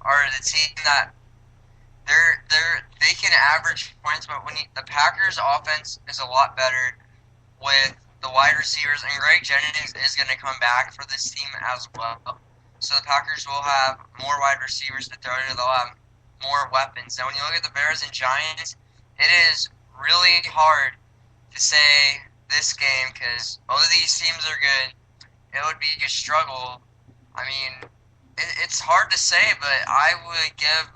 are the team that they can average points, but the Packers' offense is a lot better with the wide receivers, and Greg Jennings is going to come back for this team as well. So the Packers will have more wide receivers to throw to. They'll have more weapons. Now, when you look at the Bears and Giants, it is really hard to say this game because both of these teams are good. It would be a struggle. I mean, it's hard to say, but I would give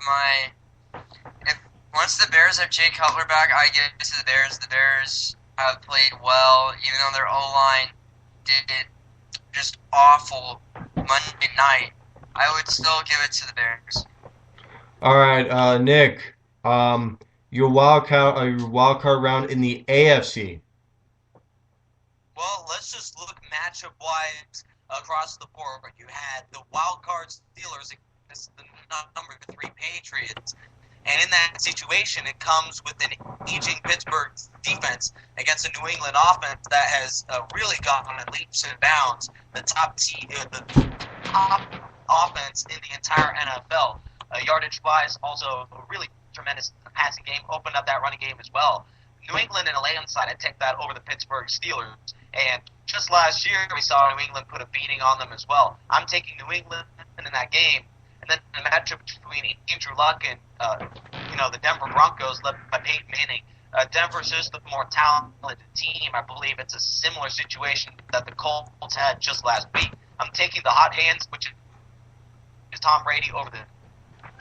if once the Bears have Jay Cutler back, I give it to the Bears. The Bears have played well, even though their O-line did just awful Monday night. I would still give it to the Bears. All right, Nick, your wild card round in the AFC. Well, let's just look matchup wise across the board. You had the wild card Steelers against the number three Patriots. And in that situation, it comes with an aging Pittsburgh defense against a New England offense that has really gone on leaps and bounds. The top offense in the entire NFL. Yardage-wise, also a really tremendous passing game. Opened up that running game as well. New England in a landslide, I take that over the Pittsburgh Steelers. And just last year, we saw New England put a beating on them as well. I'm taking New England in that game. And then the matchup between Andrew Luck and the Denver Broncos, led by Peyton Manning. Denver's just the more talented team. I believe it's a similar situation that the Colts had just last week. I'm taking the hot hands, which is Tom Brady over the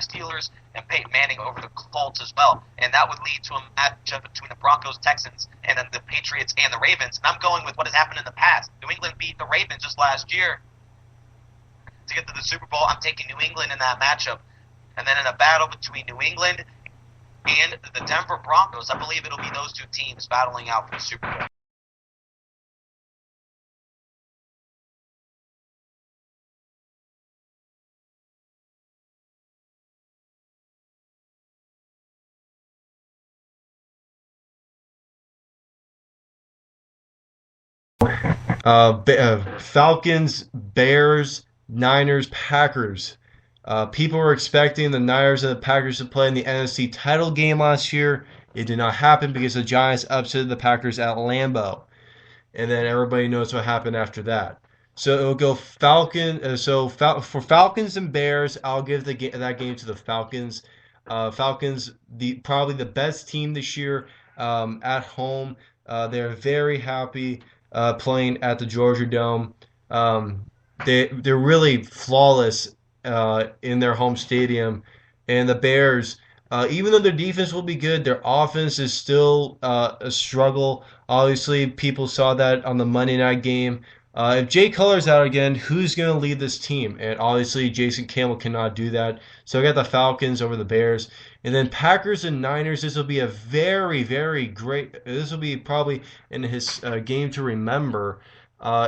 Steelers and Peyton Manning over the Colts as well. And that would lead to a matchup between the Broncos, Texans, and then the Patriots and the Ravens. And I'm going with what has happened in the past. New England beat the Ravens just last year to get to the Super Bowl. I'm taking New England in that matchup. And then in a battle between New England and the Denver Broncos, I believe it'll be those two teams battling out for the Super Bowl. Falcons, Bears, Niners, Packers. People were expecting the Niners and the Packers to play in the NFC title game last year. It did not happen because the Giants upset the Packers at Lambeau. And then everybody knows what happened after that. So it'll go Falcon. For Falcons and Bears, I'll give that game to the Falcons. Falcons, probably the best team this year at home. They're very happy playing at the Georgia Dome. They're really flawless in their home stadium, and the Bears. Even though their defense will be good, their offense is still a struggle. Obviously, people saw that on the Monday night game. If Jay Cutler's out again, who's going to lead this team? And obviously, Jason Campbell cannot do that. So I got the Falcons over the Bears. And then Packers and Niners, this will be a very, very great. This will be probably in his game to remember,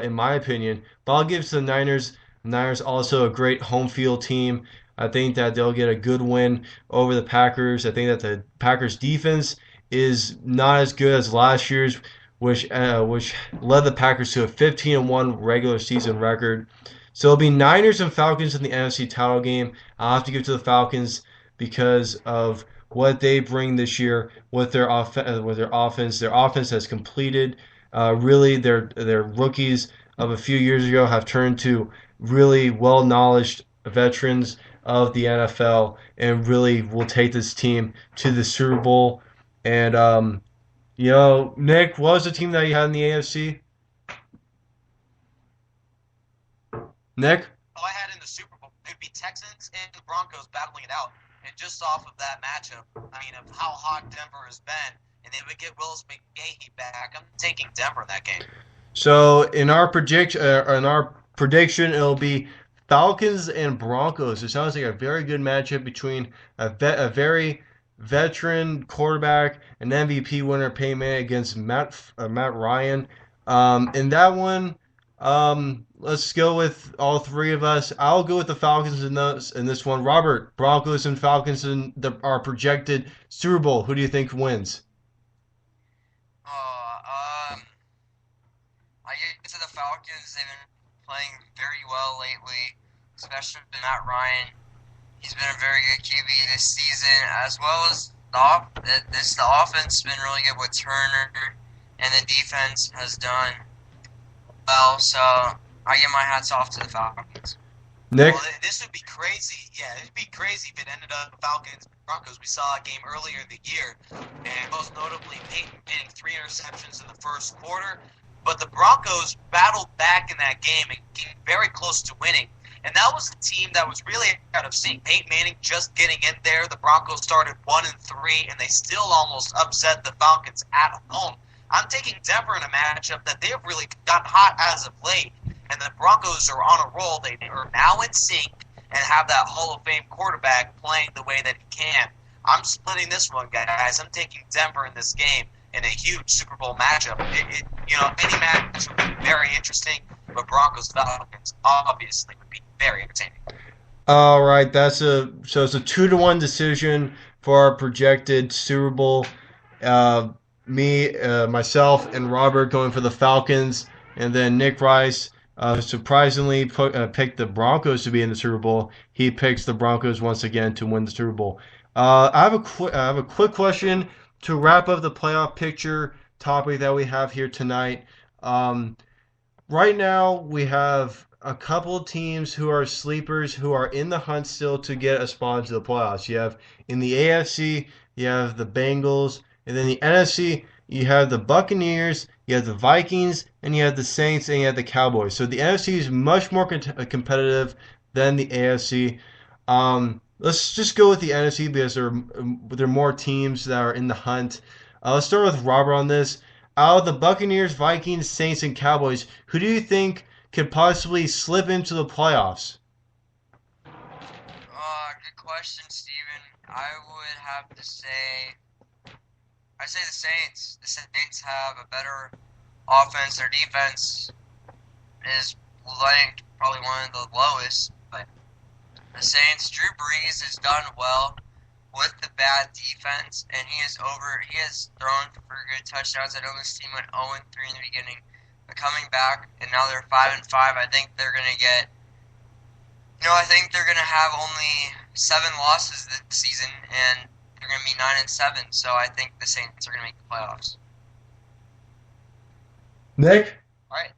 in my opinion. But I'll give to the Niners. Niners also a great home field team. I think that they'll get a good win over the Packers. I think that the Packers defense is not as good as last year's, which led the Packers to a 15-1 regular season record. So it'll be Niners and Falcons in the NFC title game. I'll have to give it to the Falcons because of what they bring this year with their offense. Their offense has completed. Really, their rookies of a few years ago have turned to really well-knowledge veterans of the NFL and really will take this team to the Super Bowl. And Nick, what was the team that you had in the AFC? Nick? All I had in the Super Bowl, it'd be Texans and the Broncos battling it out. And just off of that matchup, I mean, of how hot Denver has been, and they would get Willis McGahee back, I'm taking Denver in that game. So in our prediction, it'll be Falcons and Broncos. It sounds like a very good matchup between a very veteran quarterback, an MVP winner, Peyton Manning against Matt Ryan. In that one, let's go with all three of us. I'll go with the Falcons in this one. Robert, Broncos and Falcons in our projected Super Bowl. Who do you think wins? I get to the Falcons. They've been playing very well lately, especially Matt Ryan. He's been a very good QB this season, as well as the offense has been really good with Turner, and the defense has done well. So I give my hats off to the Falcons. Nick? Well, this would be crazy. Yeah, it'd be crazy if it ended up Falcons Broncos. We saw a game earlier in the year, and most notably Peyton Manning 3 interceptions in the first quarter. But the Broncos battled back in that game and came very close to winning. And that was a team that was really out of sync. Peyton Manning just getting in there. The Broncos started 1-3, and they still almost upset the Falcons at home. I'm taking Denver in a matchup that they have really gotten hot as of late. And the Broncos are on a roll. They are now in sync and have that Hall of Fame quarterback playing the way that he can. I'm splitting this one, guys. I'm taking Denver in this game in a huge Super Bowl matchup. Any match would be very interesting, but Broncos Falcons obviously would be very entertaining. All right, it's a 2-1 decision for our projected Super Bowl. Myself, and Robert going for the Falcons, and then Nick Rice surprisingly picked the Broncos to be in the Super Bowl. He picks the Broncos once again to win the Super Bowl. I have a quick question to wrap up the playoff picture topic that we have here tonight. Right now, we have a couple of teams who are sleepers who are in the hunt still to get a spot into the playoffs. You have in the AFC, you have the Bengals, and then the NFC, you have the Buccaneers, you have the Vikings, and you have the Saints, and you have the Cowboys. So the NFC is much more competitive than the AFC. Let's just go with the NFC because there are more teams that are in the hunt. Let's start with Robert on this. Out of the Buccaneers, Vikings, Saints, and Cowboys, who do you think could possibly slip into the playoffs? Good question, Steven. I would have to say, I say the Saints. The Saints have a better offense. Their defense is like probably one of the lowest, but the Saints, Drew Brees has done well with the bad defense, and he has thrown for good touchdowns. I know this team went 0-3 in the beginning, but coming back, and now they're 5-5. I think they're gonna have only 7 losses this season, and they're gonna be 9-7. So I think the Saints are gonna make the playoffs. Nick? All right.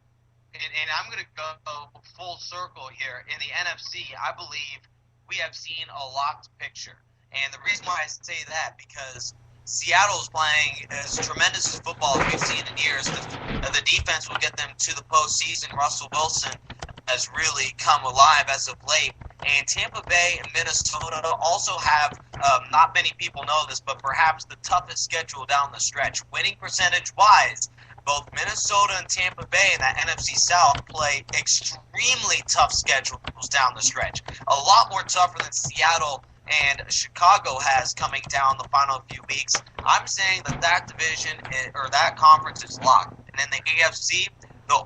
And I'm going to go full circle here. In the NFC, I believe we have seen a locked picture. And the reason why I say that, because Seattle is playing as tremendous as football as we've seen in years. The defense will get them to the postseason. Russell Wilson has really come alive as of late. And Tampa Bay and Minnesota also have, not many people know this, but perhaps the toughest schedule down the stretch. Winning percentage-wise, both Minnesota and Tampa Bay in that NFC South play extremely tough schedules down the stretch. A lot more tougher than Seattle and Chicago has coming down the final few weeks. I'm saying that division or that conference is locked. And in the AFC, the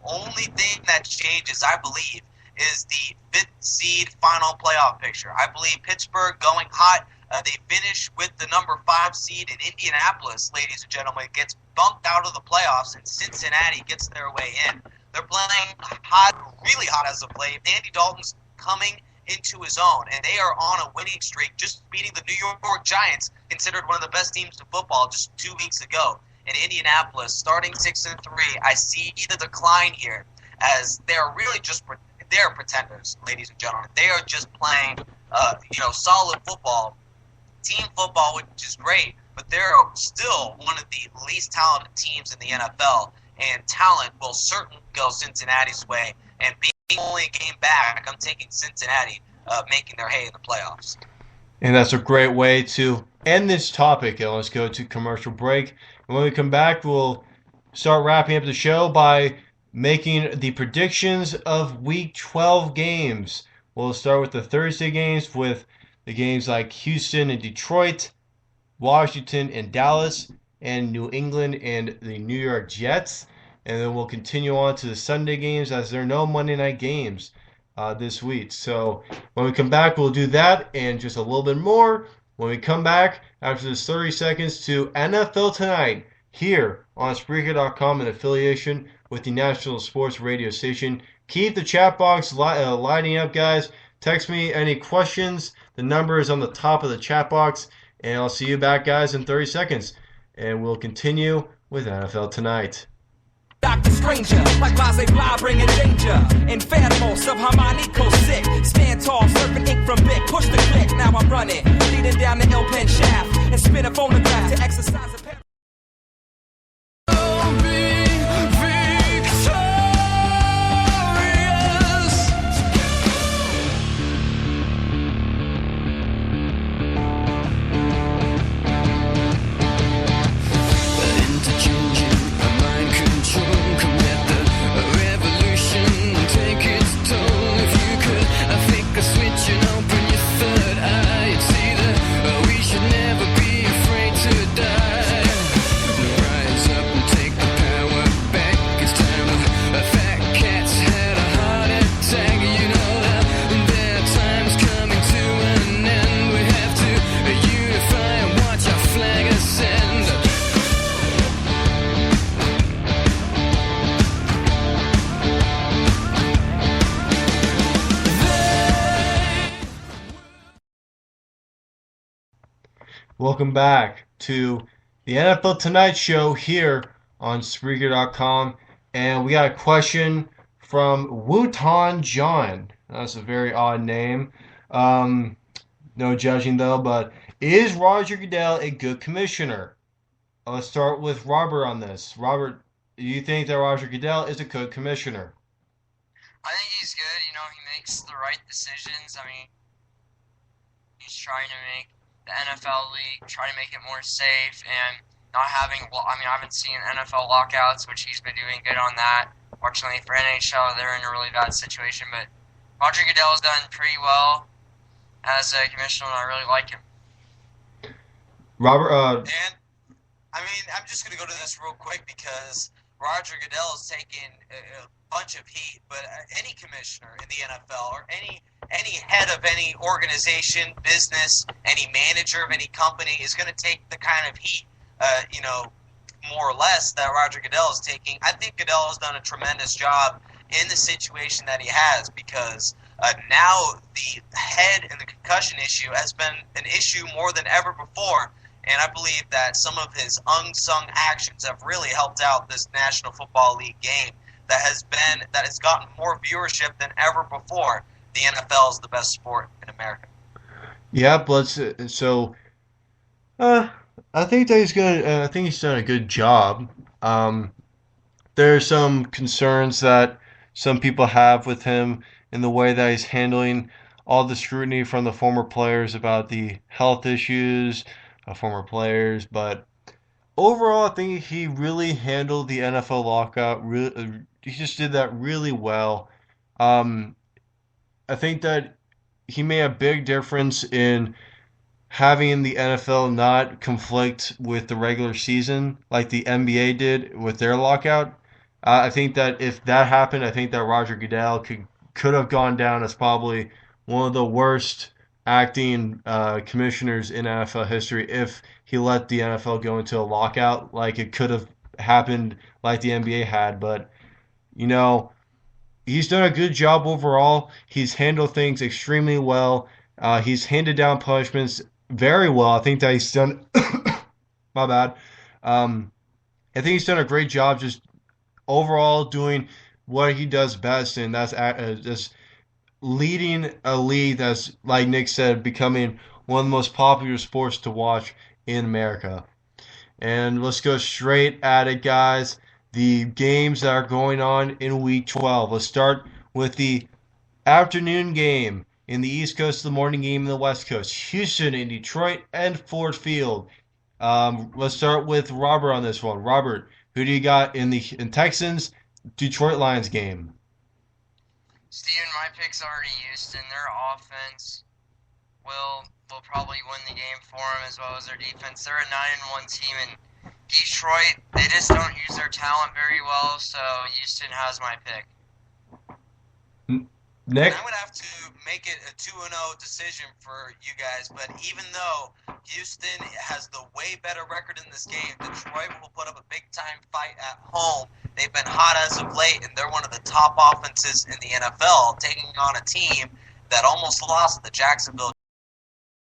only thing that changes, I believe, is the 5th seed final playoff picture. I believe Pittsburgh going hot. They finish with the number 5 seed in Indianapolis, ladies and gentlemen, gets bumped out of the playoffs, and Cincinnati gets their way in. They're playing hot, really hot as of late. Andy Dalton's coming into his own, and they are on a winning streak, just beating the New York Giants, considered one of the best teams in football just 2 weeks ago. In Indianapolis, starting 6-3, I see the decline here, as they're really just they're pretenders, ladies and gentlemen. They are just playing, solid football. Team football, which is great, but they're still one of the least talented teams in the NFL, and talent will certainly go Cincinnati's way. And being only a game back, I'm taking Cincinnati making their hay in the playoffs. And that's a great way to end this topic. Let's go to commercial break. And when we come back, we'll start wrapping up the show by making the predictions of Week 12 games. We'll start with the Thursday games with the games like Houston and Detroit, Washington and Dallas, and New England and the New York Jets. And then we'll continue on to the Sunday games, as there are no Monday night games this week. So when we come back, we'll do that and just a little bit more when we come back after this 30 seconds to NFL Tonight here on Spreaker.com in affiliation with the National Sports Radio Station. Keep the chat box lighting up, guys. Text me any questions. The number is on the top of the chat box. And I'll see you back, guys, in 30 seconds. And we'll continue with NFL Tonight. Dr. Stranger, like blase blah, bringing danger. Infernal, subharmonico sick. Stand tall, surfing ink from Vic. Push the click, now I'm running. Leading down the L-pen shaft. And spin a phonograph to exercise a Welcome back to the NFL Tonight Show here on Spreaker.com. And we got a question from Wutan John. That's a very odd name. No judging though, but is Roger Goodell a good commissioner? Let's start with Robert on this. Robert, do you think that Roger Goodell is a good commissioner? I think he's good. He makes the right decisions. I mean, he's trying to make the NFL league, try to make it more safe and not having, I haven't seen NFL lockouts, which he's been doing good on that. Fortunately for NHL, they're in a really bad situation, but Roger Goodell has done pretty well as a commissioner, and I really like him. Robert, And, I'm just going to go to this real quick because Roger Goodell has taken a bunch of heat, but any commissioner in the NFL or any head of any organization, business, any manager of any company is going to take the kind of heat, more or less that Roger Goodell is taking. I think Goodell has done a tremendous job in the situation that he has because now the head and the concussion issue has been an issue more than ever before. And I believe that some of his unsung actions have really helped out this National Football League game that has gotten more viewership than ever before. The NFL is the best sport in America. Yeah, I think that I think he's done a good job. There's some concerns that some people have with him in the way that he's handling all the scrutiny from the former players about the health issues of former players, but overall, I think he really handled the NFL lockout. He just did that really well. I think that he made a big difference in having the NFL not conflict with the regular season like the NBA did with their lockout. I think that if that happened, I think that Roger Goodell could have gone down as probably one of the worst acting commissioners in NFL history if he let the NFL go into a lockout like it could have happened like the NBA had. But, he's done a good job overall. He's handled things extremely well. He's handed down punishments very well. I think that he's done. My bad. I think he's done a great job just overall doing what he does best, and that's just leading a league that's, like Nick said, becoming one of the most popular sports to watch in America. And let's go straight at it, guys. The games that are going on in Week 12. Let's start with the afternoon game in the East Coast, the morning game in the West Coast. Houston and Detroit and Ford Field. Let's start with Robert on this one. Robert, who do you got in Texans Detroit Lions game? Steven, my pick's already Houston. Their offense will probably win the game for them as well as their defense. They're a 9-1 team, and Detroit, they just don't use their talent very well, so Houston has my pick. Nick? I'm going to have to make it a 2-0 decision for you guys, but even though Houston has the way better record in this game, Detroit will put up a big-time fight at home. They've been hot as of late, and they're one of the top offenses in the NFL, taking on a team that almost lost the Jacksonville